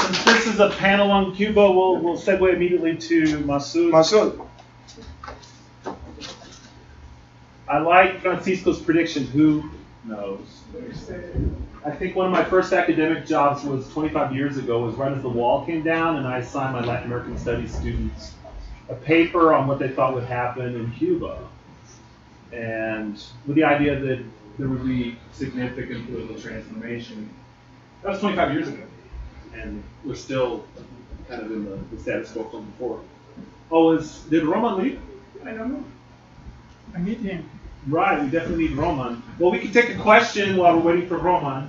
Since this is a panel on Cuba, we'll segue immediately to Massoud. Massoud. I like Francisco's prediction. Who knows? I think one of my first academic jobs was 25 years ago, was right as the wall came down, and I assigned my Latin American Studies students a paper on what they thought would happen in Cuba. And with the idea that there would be significant political transformation. That was 25 years ago. And we're still kind of in the status quo from before. Oh, did Roman leave? I don't know. I need him. Right, we definitely need Roman. Well, we can take a question while we're waiting for Roman.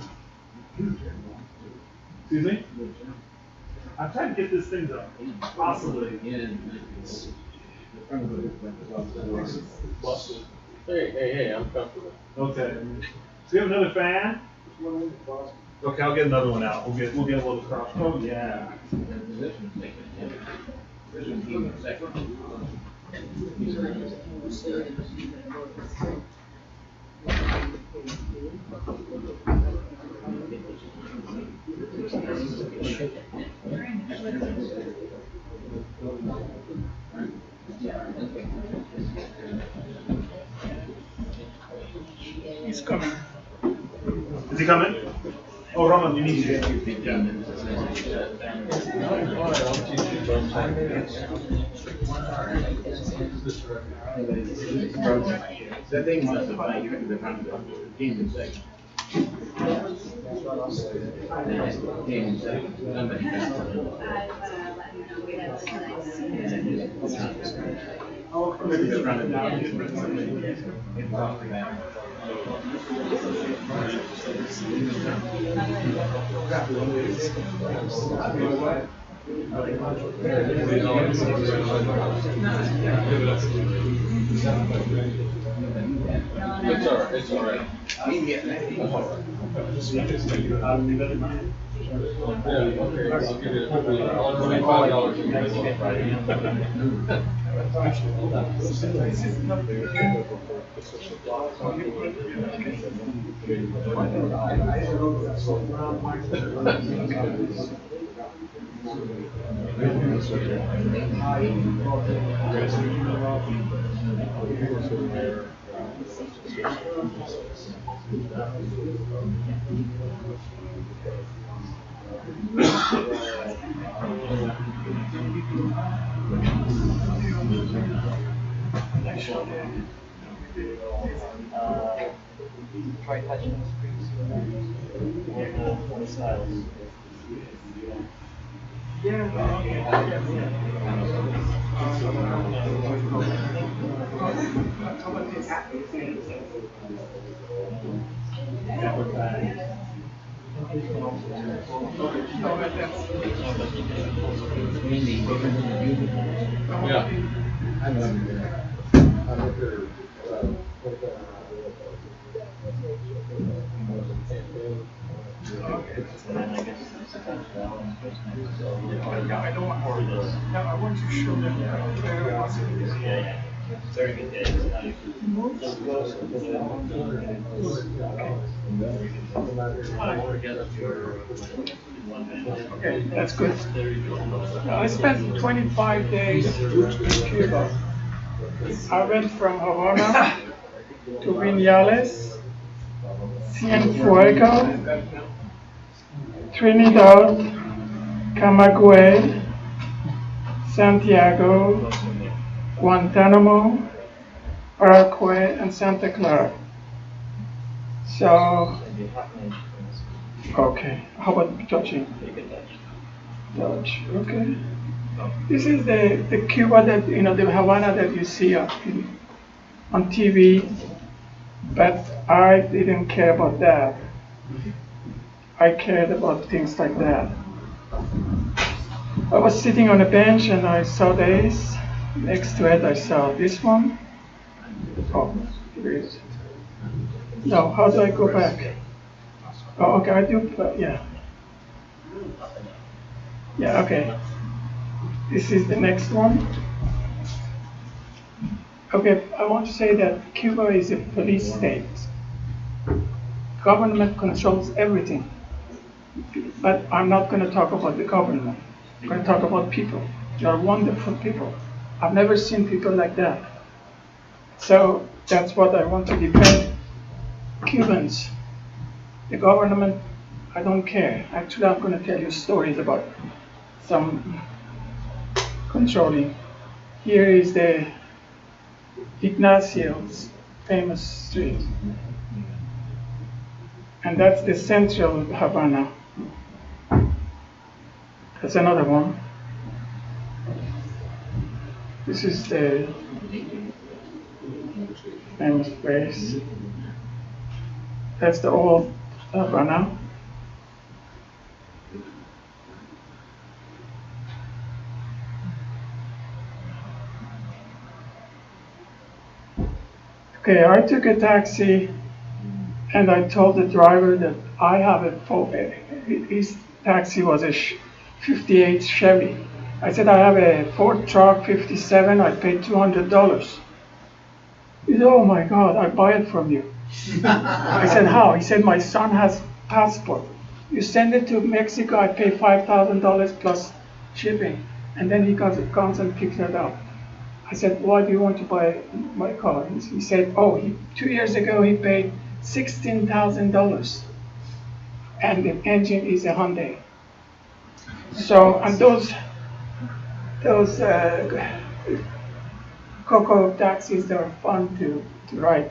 Excuse me? I'm trying to get this thing done. Possibly. Hey, I'm comfortable. Okay. Do we have another fan? Okay, I'll get another one out. We'll get a little cross. Oh yeah. He's coming. Is he coming? Oh, Roman, you need to. Yeah. That thing must have been the game in second. Game in second. Somebody Maybe just run it down. It's all right. Try touching the screen. I don't want this. No, I want to show them Very good day. Okay, that's good. I spent 25 days in Cuba. I went from Havana to Vinales, Cienfuegos, Trinidad, Camagüey, Santiago, Guantanamo, Paraguay, and Santa Clara. So, okay, how about touching? Touch, okay. This is the Cuba that, the Havana that you see on TV, but I didn't care about that. I cared about things like that. I was sitting on a bench and I saw this. Next to it, I saw this one. Oh, here it is. No, how do I go back? Oh, okay, I do, but yeah. Yeah, okay. This is the next one. Okay, I want to say that Cuba is a police state. Government controls everything. But I'm not going to talk about the government. I'm going to talk about people. They are wonderful people. I've never seen people like that. So that's what I want to defend. Cubans, the government, I don't care. Actually, I'm going to tell you stories about some controlling. Here is the Ignacio's famous street. And that's the central Havana. That's another one. This is the famous place. That's the old Havana. Okay, I took a taxi and I told the driver that I have his taxi was a 58 Chevy. I said, I have a Ford truck 57, I paid $200. He said, oh my God, I buy it from you. I said, how? He said, my son has passport. You send it to Mexico, I pay $5,000 plus shipping. And then he comes and picks it up. I said, why do you want to buy my car? He said, 2 years ago he paid $16,000 and the engine is a Hyundai. So, and those Coco taxis, they're fun to ride.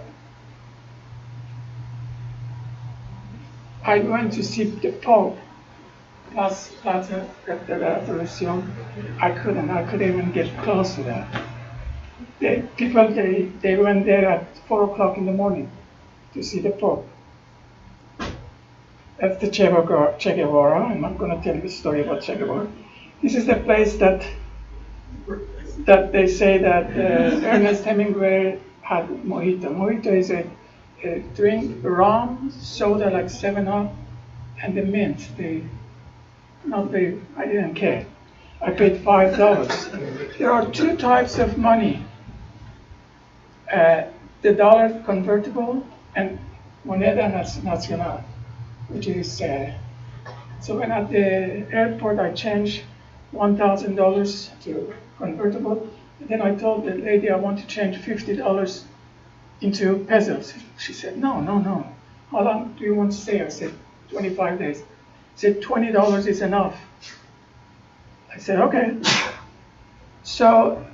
I went to see the Pope last at the Resurrection. I couldn't even get close to that. They went there at 4 o'clock in the morning to see the Pope. That's the Che Guevara, and I'm going to tell you a story about Che Guevara. This is the place that they say that Ernest Hemingway had mojito. Mojito is a drink, rum, soda like 7-Up, and the mint. I didn't care. I paid $5. There are two types of money. The dollar convertible and moneda nacional, which is, so when at the airport I changed $1,000 to convertible, and then I told the lady I want to change $50 into pesos. She said, no. How long do you want to stay? I said, 25 days. She said, $20 is enough. I said, okay. So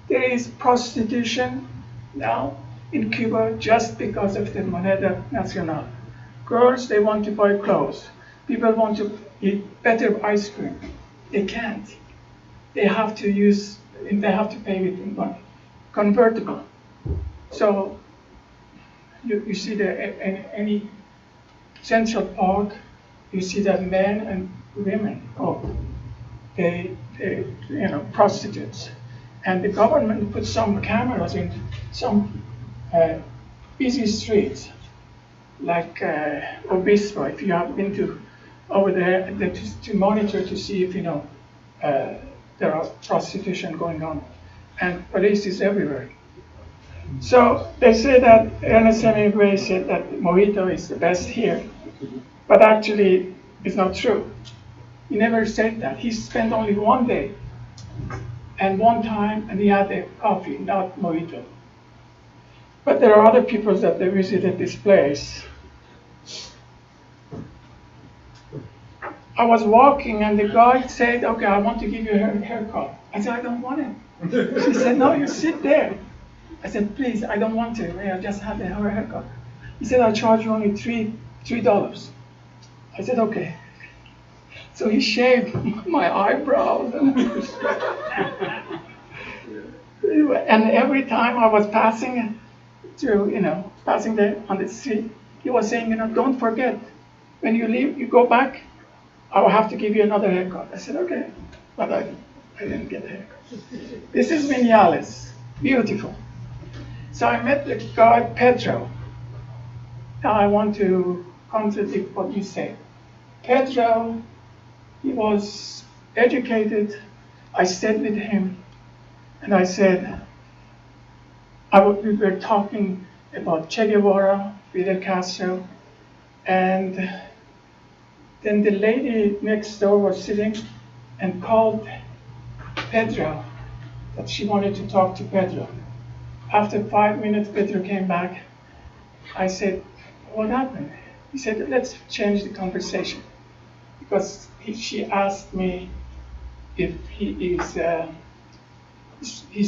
there is prostitution now in Cuba just because of the moneda nacional. Girls, they want to buy clothes. People want to eat better ice cream. They can't. They have to pay with money. Convertible. So you see that in any Central Park, you see that men and women, they prostitutes. And the government put some cameras in some busy streets, like Obispo, if you have been to over there, to monitor to see if there are prostitution going on, and police is everywhere. So they say that Ernest Hemingway said that mojito is the best here, but actually it's not true. He never said that. He spent only one day and one time, and he had a coffee, not mojito. But there are other people that they visited this place. I was walking and the guy said, okay, I want to give you a haircut. I said, I don't want it. She said, no, you sit there. I said, please, I don't want to. I just had a haircut. He said, I'll charge you only $3. I said, okay. So he shaved my eyebrows. And every time I was passing on the street, he was saying, don't forget, when you leave, you go back, I will have to give you another haircut. I said, okay, but I didn't get a haircut. This is Vinales, beautiful. So I met the guy, Pedro. Now I want to contradict what you say. Pedro, he was educated. I stayed with him, and I said, we were talking about Che Guevara, Fidel Castro, and Then the lady next door was sitting and called Pedro, that she wanted to talk to Pedro. After 5 minutes, Pedro came back. I said, what happened? He said, let's change the conversation. Because she asked me if he's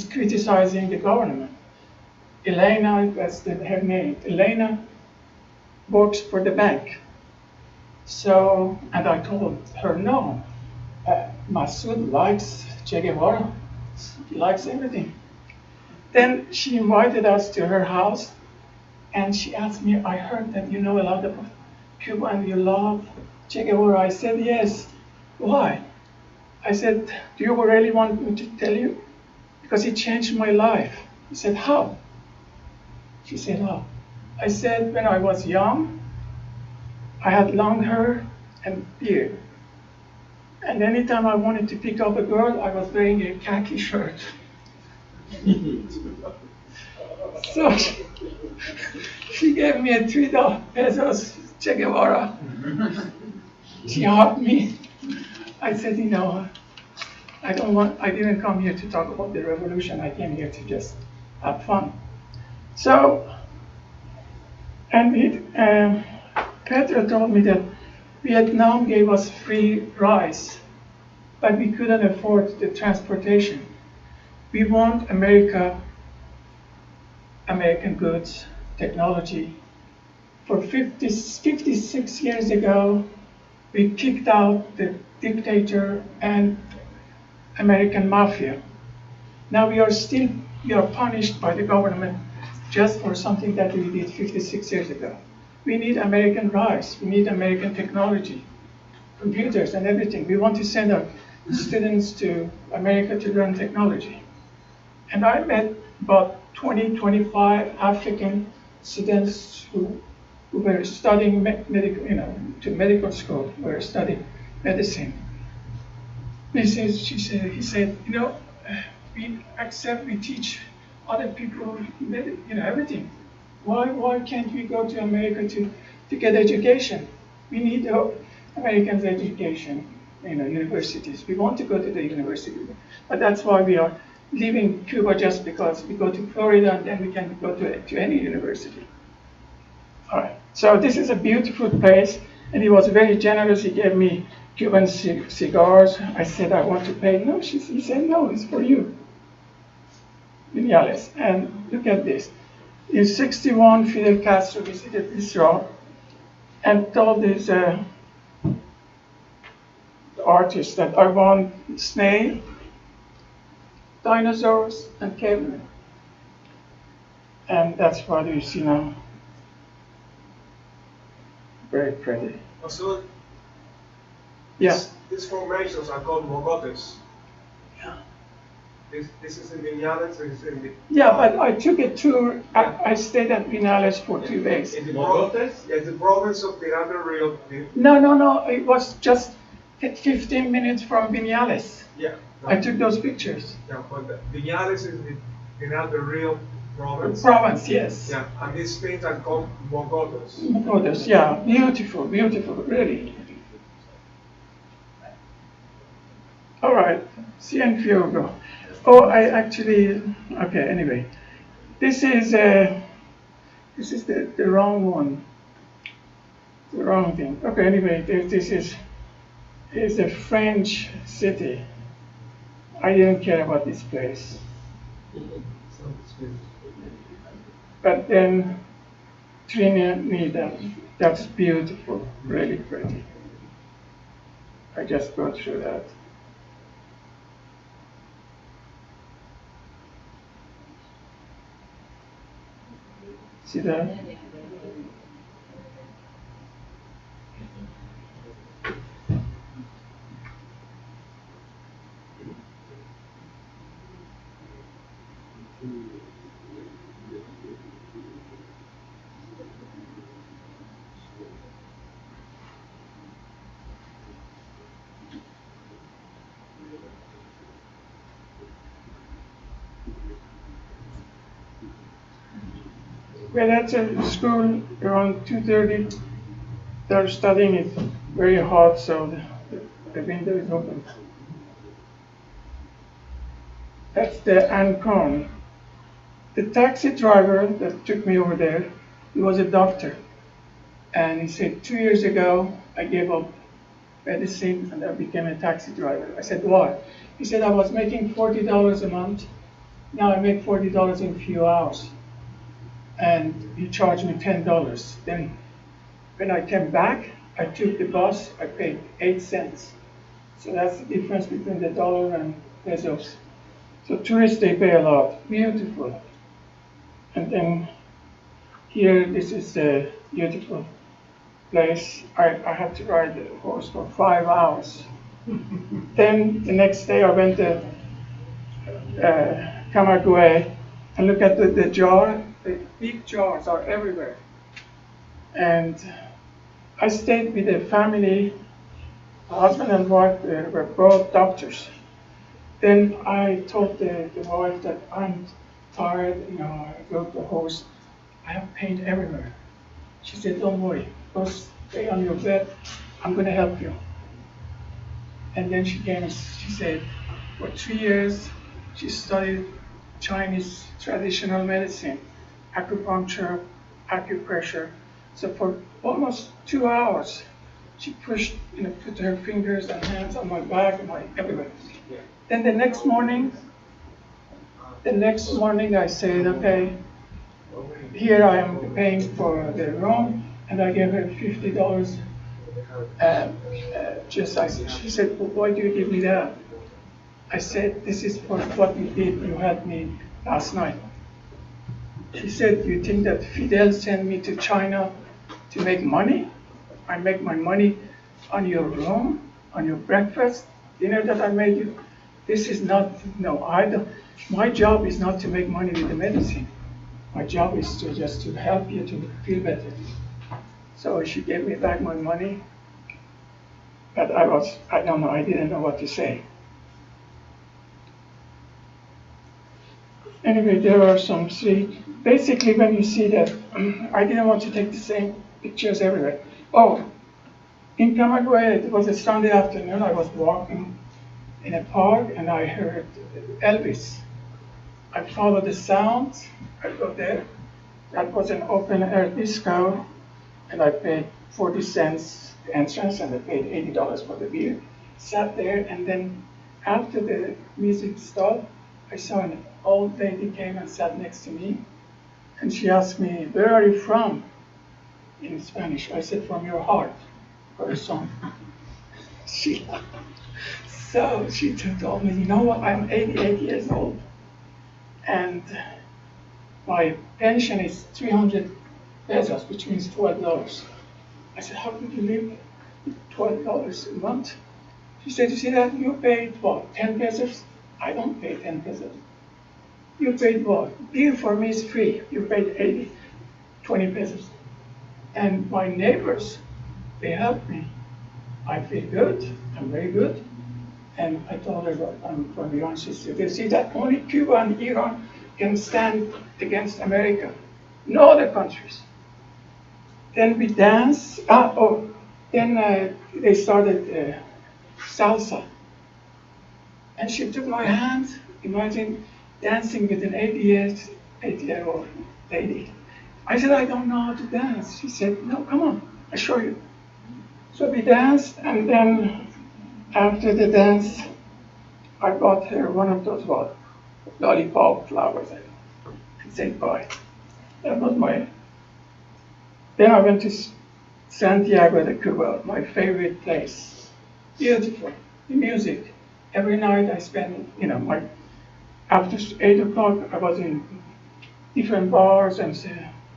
criticizing the government. Elena, that's her name. Elena works for the bank. So, and I told her, no, Massoud likes Che Guevara. He likes everything. Then she invited us to her house, and she asked me, I heard that you know a lot about Cuba and you love Che Guevara. I said, yes. Why? I said, do you really want me to tell you? Because he changed my life. He said, how? She said, how? I said, when I was young, I had long hair and beard. And anytime I wanted to pick up a girl, I was wearing a khaki shirt. So she gave me a $3 Che Guevara. She hugged me. I said, I didn't come here to talk about the revolution. I came here to just have fun. So, and Pedro told me that Vietnam gave us free rice, but we couldn't afford the transportation. We want American goods, technology. For 56 years ago, we kicked out the dictator and American mafia. Now we are punished by the government just for something that we did 56 years ago. We need American rice, we need American technology, computers and everything. We want to send our students to America to learn technology. And I met about 25 African students who were studying medical school, were studying medicine. He said, we teach other people, everything. Why can't we go to America to get education? We need Americans' education, universities. We want to go to the university, but that's why we are leaving Cuba, just because we go to Florida and then we can go to any university. All right. So this is a beautiful place, and he was very generous. He gave me Cuban cigars. I said, I want to pay. No, he said, no, it's for you. Vinales. And look at this. In 61, Fidel Castro visited Israel and told his artist that I want snail, dinosaurs, and cavemen. And that's what you see now. Very pretty. Massoud, Yeah. these formations are called mogotes. Yeah. This is in Vinales, this is in the... Yeah, but I took a tour. I stayed at Vinales for 2 days. In the province? Yes, the province of Tirana Rio. No. It was just 15 minutes from Vinales. Yeah. No, I took those pictures. yeah, but Vinales is the Tirana Rio province. Province, yes. Yeah, and these things are called mogotes. Photos, yeah. Beautiful, really. All right, Cien Fuego. Oh, okay, anyway. This is the wrong one. The wrong thing. Okay, anyway, this is a French city. I didn't care about this place. But then Trinidad, that's beautiful, really pretty. I just go through that. See that? Well, that's a school around 2:30. They're studying it very hot, so the window is open. That's the Ancon. The taxi driver that took me over there, he was a doctor. And he said, 2 years ago, I gave up medicine and I became a taxi driver. I said, why? He said, I was making $40 a month. Now I make $40 in a few hours. And he charged me $10. Then when I came back, I took the bus, I paid 8 cents. So that's the difference between the dollar and pesos. So tourists, they pay a lot. Beautiful. And then here, this is a beautiful place. I had to ride the horse for 5 hours. Then the next day I went to Camagüey and look at the jar. The big jars are everywhere. And I stayed with a family, husband and wife were both doctors. Then I told the wife that I'm tired, I rode the horse. I have pain everywhere. She said, don't worry, go stay on your bed. I'm going to help you. And then she came and she said, for 3 years, she studied Chinese traditional medicine, acupuncture, acupressure. So for almost 2 hours, she pushed, put her fingers and hands on my back and everywhere. Then the next morning, I said, okay, here I am paying for the room, and I gave her $50. She said, well, why do you give me that? I said, this is for what you did. You helped me last night. She said, you think that Fidel sent me to China to make money? I make my money on your room, on your breakfast, dinner that I made you. This is not, no, I don't. My job is not to make money with the medicine. My job is just to help you to feel better. So she gave me back my money, but I don't know, I didn't know what to say. Anyway, there are some three. Basically, when you see that, I didn't want to take the same pictures everywhere. Oh, in Camagüey, it was a Sunday afternoon. I was walking in a park and I heard Elvis. I followed the sound. I go there. That was an open air disco, and I paid 40 cents entrance and I paid $80 for the beer. Sat there, and then after the music stopped, I saw an old lady came and sat next to me, and she asked me, where are you from? In Spanish. I said, from your heart, for a song. So she told me, you know what, I'm 88 years old, and my pension is 300 pesos, which means $12. I said, how could you live with $12 a month? She said, you see that? You paid what, 10 pesos? I don't pay 10 pesos. You paid what? Beer for me is free. You paid 20 pesos. And my neighbors, they helped me. I feel good. I'm very good. And I told her that I'm from Iran. She said, you see that only Cuba and Iran can stand against America. No other countries. Then we danced. Then they started salsa. And she took my hand. Imagine dancing with an 80-year-old lady. I said, I don't know how to dance. She said, no, come on, I'll show you. So we danced, and then after the dance, I bought her one of those lollipop flowers and said bye. That was Then I went to Santiago de Cuba, my favorite place. Beautiful, the music. Every night I spent, after 8 o'clock, I was in different bars and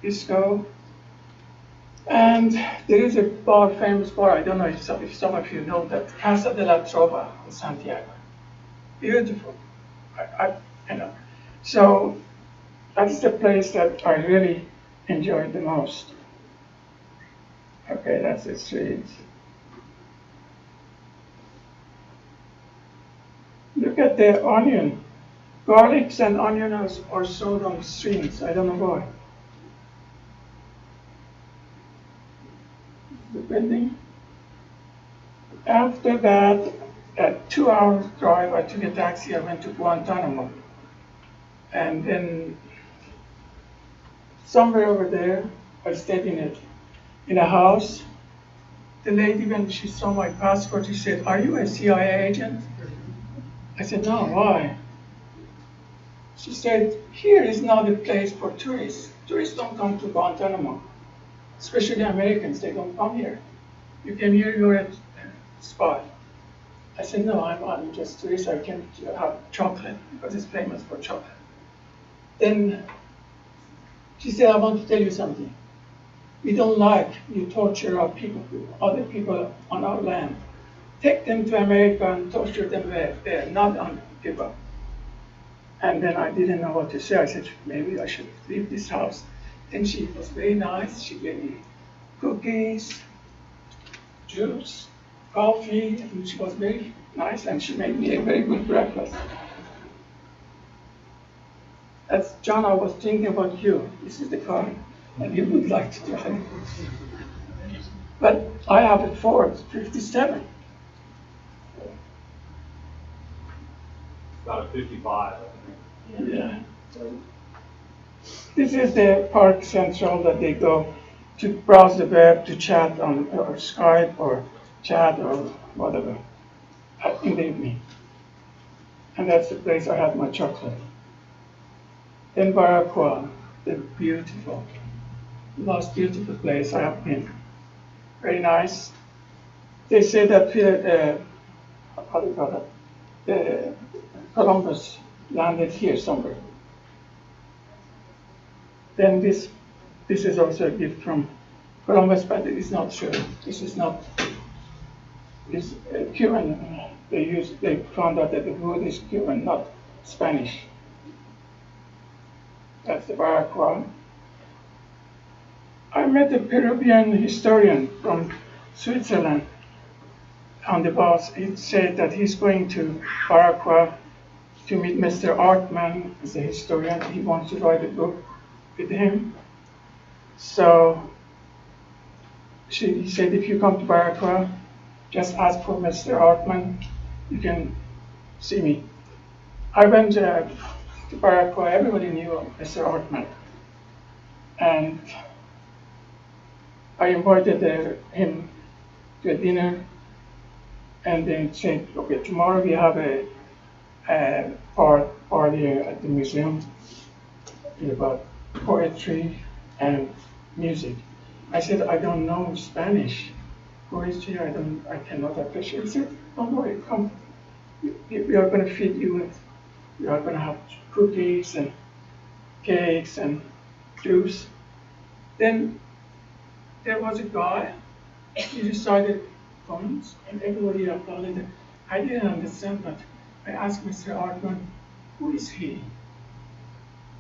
disco. And there is a famous bar, I don't know if some of you know that, Casa de la Trova in Santiago. Beautiful. So that's the place that I really enjoyed the most. Okay, that's the street. Look at the onion. Garlics and onions are sold on the streets. I don't know why. The building. After that, at 2 hours drive, I took a taxi. I went to Guantanamo, and then somewhere over there, I stayed in a house. The lady, when she saw my passport, she said, "Are you a CIA agent?" I said, "No, why?" She said, "Here is not a place for tourists. Tourists don't come to Guantanamo, especially Americans. They don't come here. You came here, you're a spy." I said, "No, I'm just tourist. I came to have chocolate because it's famous for chocolate." Then she said, "I want to tell you something. We don't like you torture our people, other people on our land. Take them to America and torture them there, not on Cuba." And then I didn't know what to say. I said, maybe I should leave this house. Then she was very nice. She gave me cookies, juice, coffee, and she was very nice, and she made me a very good breakfast. As John, I was thinking about you. This is the car, and you would like to drive. But I have a Ford 57. About a 55. Yeah. This is the Park Central that they go to browse the web, to chat on or Skype or chat or whatever in the evening. And that's the place I had my chocolate. Then Baraqua, the most beautiful place I have been. Very nice. They say that how do you call it? Columbus landed here somewhere. Then this is also a gift from Columbus, but it is not true. This is not. This Cuban. They found out that the wood is Cuban, not Spanish. That's the Baraqua. I met a Peruvian historian from Switzerland on the bus. He said that he's going to Baraqua to meet Mr. Artman, as a historian. He wants to write a book with him. So he said, if you come to Baraqua, just ask for Mr. Artman. You can see me. I went to Baraqua. Everybody knew Mr. Artman. And I invited him to a dinner. And they said, okay, tomorrow we have a party at the museum about poetry and music. I said, I don't know Spanish. Poetry, I cannot appreciate. He said, don't worry, come. We are going to feed you. We are going to have cookies and cakes and juice. Then there was a guy. He recited poems, and everybody applauded. I didn't understand, but I asked Mr. Artman, who is he?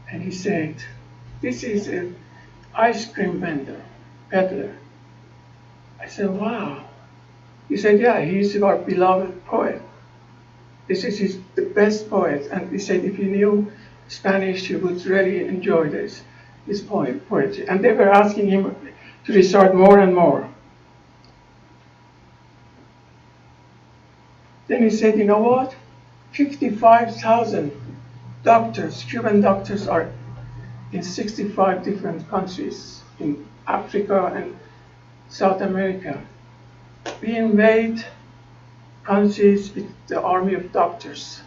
And he said, this is an ice cream vendor, peddler. I said, wow. He said, yeah, he's our beloved poet. This is the best poet. And he said, if you knew Spanish, you would really enjoy his poetry. And they were asking him to recite more and more. Then he said, you know what? 55,000 doctors, Cuban doctors, are in 65 different countries in Africa and South America. We invade countries with the army of doctors,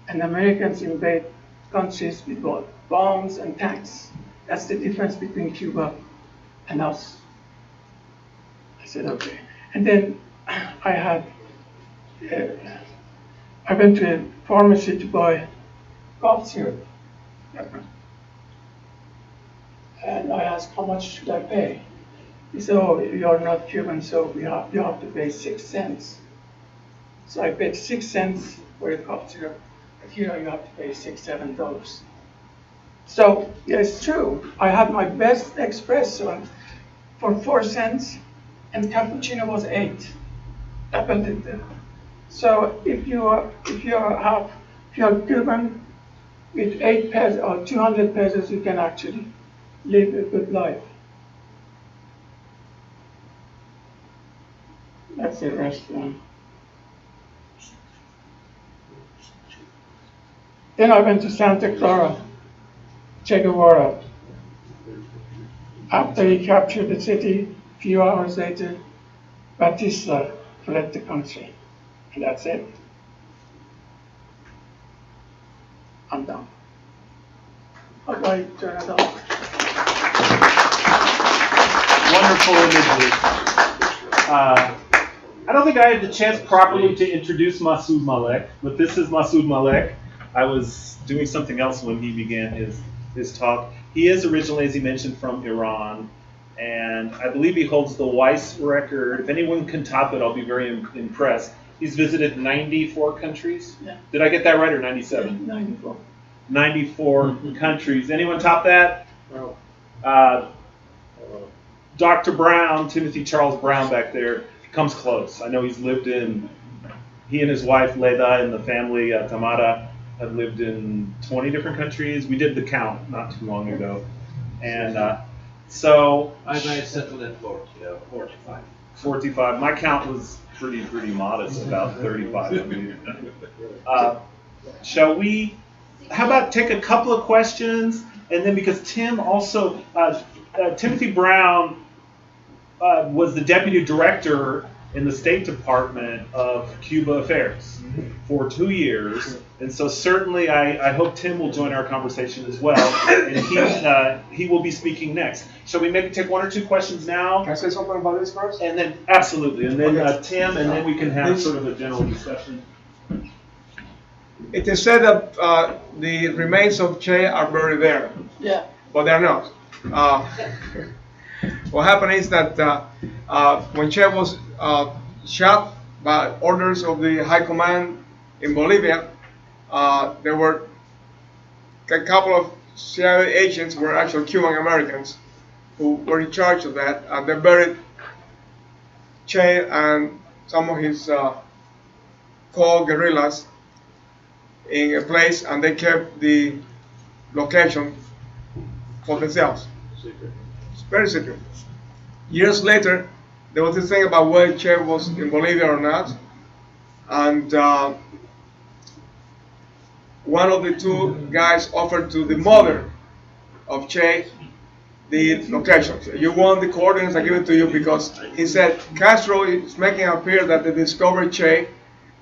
and Americans invade countries with bombs and tanks. That's the difference between Cuba and us. I said, okay. And then I went to a pharmacy to buy cough syrup. And I asked, how much should I pay? He said, oh, you're not Cuban, so you have to pay 6 cents. So I paid 6 cents for a cough syrup, but here you have to pay $6-7. So yeah, it's true. I had my best espresso for 4 cents, and cappuccino was 8. Doubled it. So if you are Cuban, with 8 pesos or 200 pesos, you can actually live a good life. That's the restaurant. Then I went to Santa Clara, Che Guevara. After he captured the city, a few hours later, Batista fled the country. And that's it. I'm done. How do I turn it off? Wonderful imagery. I don't think I had the chance properly to introduce Massoud Malek, but this is Massoud Malek. I was doing something else when he began his talk. He is originally, as he mentioned, from Iran, and I believe he holds the WAIS record. If anyone can top it, I'll be very impressed. He's visited 94 countries. Yeah. Did I get that right, or 97? 94. 94 countries. Anyone top that? No. Dr. Brown, Timothy Charles Brown back there, comes close. I know he and his wife Leda and the family Tamara have lived in 20 different countries. We did the count not too long ago. And so I settled at 45. 45. My count was pretty modest, about 35. I believe. Shall we? How about take a couple of questions, and then because Tim also Timothy Brown was the deputy director in the State Department of Cuba Affairs for 2 years, and so certainly I hope Tim will join our conversation as well, and he will be speaking next. Shall we take one or two questions now? Can I say something about this first? And then absolutely, and then Okay. Tim, and then we can have sort of a general discussion. It is said that the remains of Che are buried there, Yeah. but they're not. What happened is that when Che was shot by orders of the High Command in Bolivia, there were a couple of CIA agents were actually Cuban Americans who were in charge of that, and they buried Che and some of his co-guerrillas in a place, and they kept the location for themselves. Secret. It's very secret. Years later, there was this thing about whether Che was in Bolivia or not, and one of the two guys offered to the mother of Che the locations. You want the coordinates, I give it to you, because he said Castro is making it appear that they discovered Che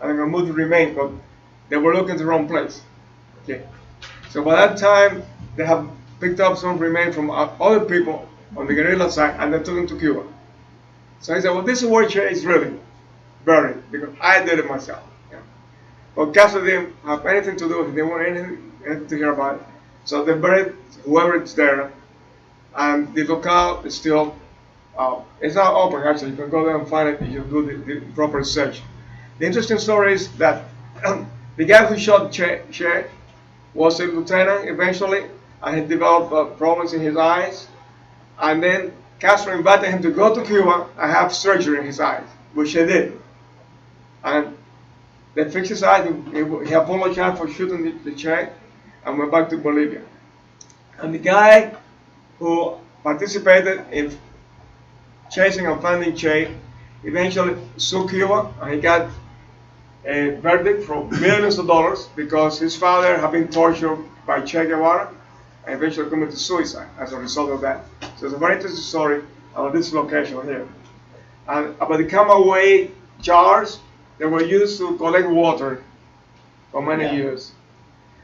and they're going to move the remains, but they were looking at the wrong place. Okay. So by that time, they have picked up some remains from other people on the guerrilla side, and they took them to Cuba. So he said, well, this is where Che is really buried, because I did it myself. Yeah. But Castro didn't have anything to do with it. They didn't want anything to hear about it. So they buried whoever is there, and the locale is still, it's not open actually. You can go there and find it if you do the proper search. The interesting story is that the guy who shot Che was a lieutenant eventually, and he developed problems in his eyes. And then Castro invited him to go to Cuba and have surgery in his eyes, which he did. And they fixed his eyes. He apologized for shooting the Che and went back to Bolivia. And the guy who participated in chasing and finding Che eventually sued Cuba, and he got a verdict for millions of dollars because his father had been tortured by Che Guevara and eventually committed suicide as a result of that. So it's a very interesting story about this location here. And about the Camagüey jars, they were used to collect water for many years.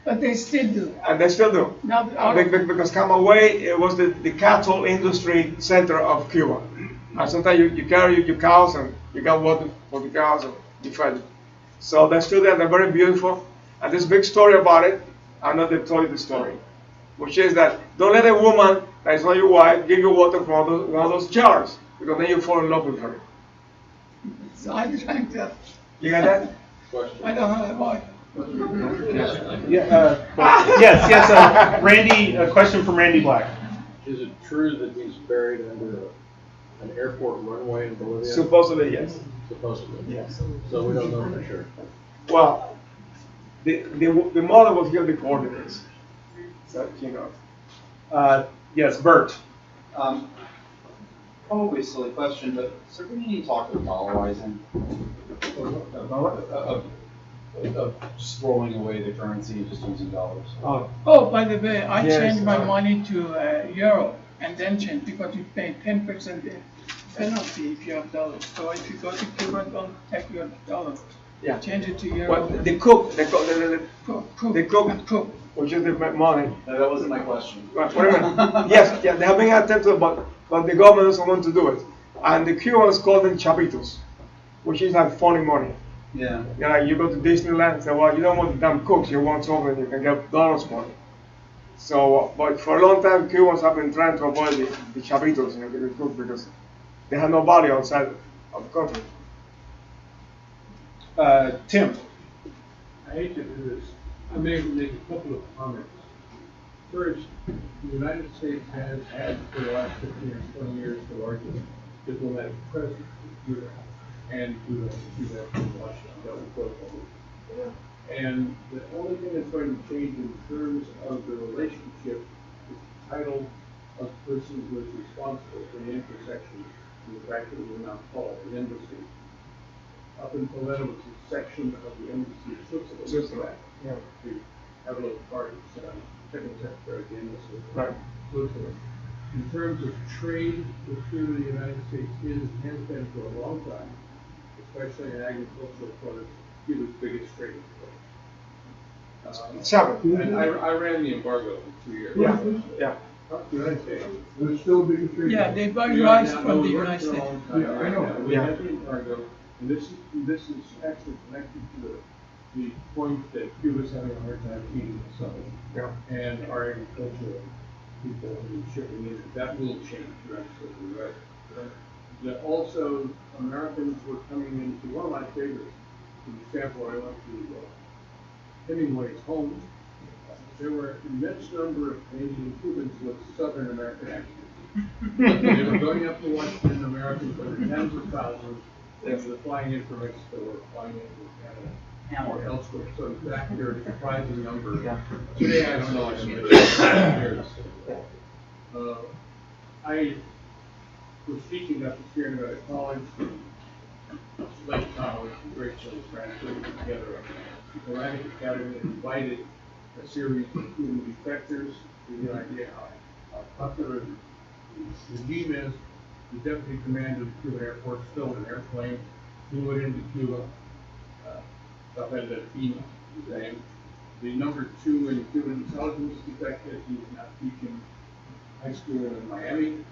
But they still do. And they still do. Now, Because Camagüey, it was the cattle industry center of Cuba. And sometimes you carry your cows and you got water for the cows and you feed them. So they're still there, they're very beautiful. And this big story about it, I know they've told you the story, which is that don't let a woman that is not your wife give you water from one of those jars, because then you fall in love with her. so I drank that. You got that? I don't know why. Yes. Randy, a question from Randy Black. Is it true that he's buried under an airport runway in Bolivia? Supposedly, yes. Supposedly. Yes. So we don't know for sure. Well, the mother will give the coordinates. So, you know. Yes, Bert. Probably a silly question, but is there been any talk of dollarizing? Of just throwing away the currency and just using dollars? Oh, by the way, I Yes, changed my money to euro and then changed because you pay 10% penalty if you have dollars. So if you go to Cuba, don't take your dollars. Yeah. Change it to euro. Well, the cook, the cook, which is the money. No, that wasn't my question. Wait a minute. Yes, yeah, they have been attempted, but the government doesn't want to do it. And the Cubans call them chapitos, which is like funny money. Yeah. Yeah, like you go to Disneyland and say, well, you don't want the damn cooks, you want something you can get dollars money. So, but for a long time, Cubans have been trying to avoid the chapitos, the cook, because they have no value outside of the country. Tim. I hate to do this. I may make a couple of comments. First, the United States has had for the last 15 or 20 years the largest diplomatic presence in Cuba, and Cuba in Washington, that was protocol. And the only thing that's going to change in terms of the relationship is the title of the person who is responsible for the intersection in the fact that we will now call it the embassy. Up until then, it was a section of the embassy of Switzerland. Switzerland, yeah. We have a little card, second secretary of the embassy of Right. Switzerland. In terms of trade with Cuba, the United States has been for a long time, especially in agricultural products, Cuba's biggest trading It's happened. and I ran the embargo for 2 years. Yeah, yeah. Up to the United States. There's still a big trade. Yeah, they buy We are rice now- from no, the we worked United for a States. long time. Yeah, I know. We Yeah. had the embargo, and this is actually connected to the point that Cuba's having a hard time feeding itself. Yeah. And our agricultural people who are shipping in, that will change, you're absolutely right. That also, Americans were coming into, one of my favorites, for example, I went to Hemingway's home. There were an immense number of Canadian Cubans with Southern American accents. They were going up to Washington, Americans, there were tens of thousands. They were flying in from Mexico or flying in from Canada or elsewhere. So in fact, they're a surprising number. Yeah. Today, I don't know, I years. I was teaching up at Sierra Nevada College, Lake College, great place, France, putting together a diplomatic academy and invited a series of Cuban defectors to the idea how popular the regime is. The deputy commander of the Cuban Air Force filled an airplane, flew it into Cuba, Rafael Delfino, his name. The number 2 in Cuban intelligence detective, he's now teaching high school in Miami.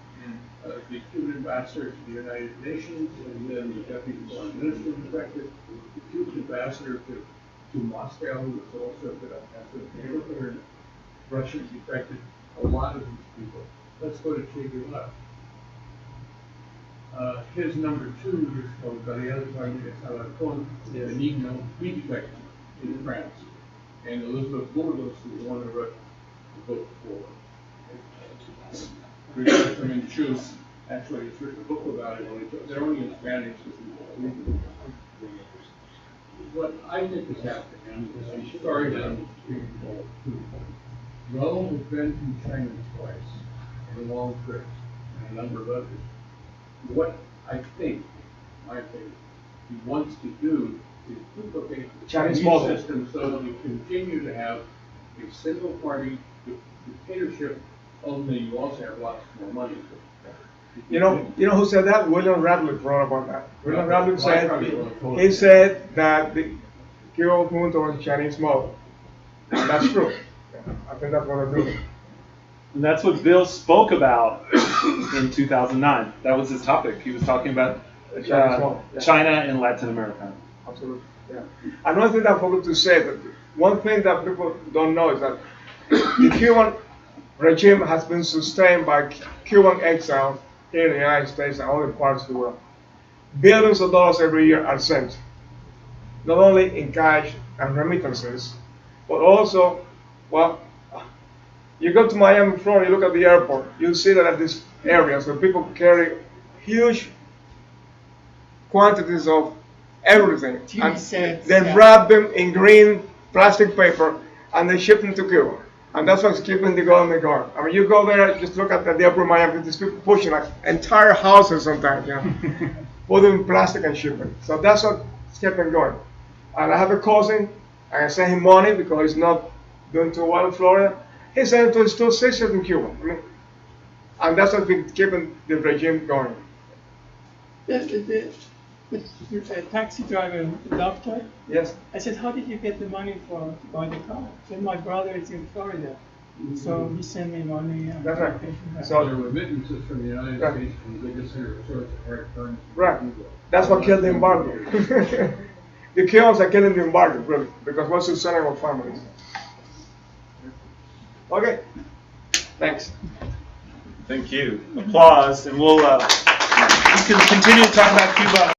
The Cuban ambassador to the United Nations, and then the deputy foreign minister defected. The Cuban ambassador to Moscow, who was also a good ambassador, and Russians defected. A lot of these people. Let's go to Che Guevara. His number 2 was called Galeano Alarcón, Benigno, he defected in France. And Elizabeth Burgos, who was the one who wrote the book for Benjamin Chu, actually has written a book about it, they're only in Spanish. What I think is happening, and I'm sorry that I'm speaking for Raul has been to China twice, on long trips, and a number of others. What I think, my opinion, he wants to do is duplicate the Chinese Chinese model system so that we continue to have a single party dictatorship, only you also have lots more money. You know who said that? William Radcliffe wrote about that. William Radcliffe said he said said that the Cuba was moving towards the Chinese model. And that's true. I think that's what they're doing. And that's what Bill spoke about in 2009. That was his topic. He was talking about China and Latin America. Absolutely. Yeah. Another thing that I forgot to say, that one thing that people don't know is that the Cuban regime has been sustained by Cuban exiles here in the United States and other parts of the world. Billions of dollars every year are sent, not only in cash and remittances, but also, well, you go to Miami, Florida, you look at the airport, you see that at these areas where people carry huge quantities of everything, and sets, they wrap them in green plastic paper, and they ship them to Cuba. And that's what's keeping the government going. I mean, you go there, just look at the upper Miami, these people pushing like entire houses sometimes, put them in plastic and ship it. So that's what's keeping going. And I have a cousin, I sent him money because he's not doing too well in Florida. He sent it to his two sisters in Cuba. I mean, and that's what's been keeping the regime going. The taxi driver, the doctor, Yes. I said, how did you get the money to buy the car? He said, my brother is in Florida. So he sent me money. And That's right. I paid him back. So- The remittances from the United Right. States is the biggest source of hard currency. Right. That's what killed the embargo. The Cubans are killing the embargo, really, because what's selling our families. Okay. Thanks. Thank you. Applause, and we'll continue to talk about Cuba.